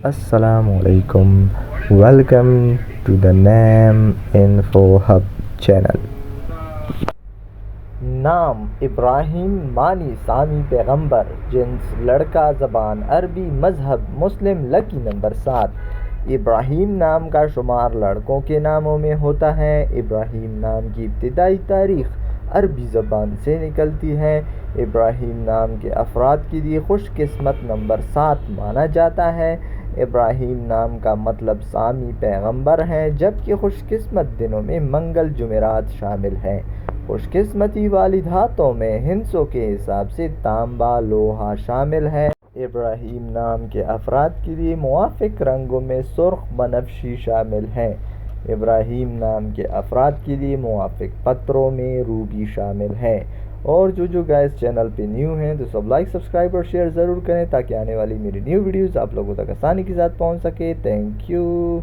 Assalamu alaikum. Welcome to the Name Info Hub channel. نام ابراہیم معنی سامی پیغمبر، جنس لڑکا، زبان عربی، مذہب مسلم، لکی نمبر 7۔ ابراہیم نام کا شمار لڑکوں کے ناموں میں ہوتا ہے۔ ابراہیم نام کی ابتدائی تاریخ عربی زبان سے نکلتی ہے۔ ابراہیم نام کے افراد کے لیے خوش قسمت نمبر 7 مانا جاتا ہے۔ ابراہیم نام کا مطلب سامی پیغمبر ہے، جبکہ خوش قسمت دنوں میں منگل جمعرات شامل ہیں۔ خوش قسمتی والی دھاتوں میں ہندسوں کے حساب سے تانبا لوہا شامل ہے۔ ابراہیم نام کے افراد کے لیے موافق رنگوں میں سرخ بنفشی شامل ہے۔ ابراہیم نام کے افراد کے لیے موافق پتھروں میں روبی شامل ہے۔ اور جو گائز چینل پہ نیو ہیں تو سب لائک، سبسکرائب اور شیئر ضرور کریں تاکہ آنے والی میری نیو ویڈیوز آپ لوگوں تک آسانی کے ساتھ پہنچ سکے۔ Thank you.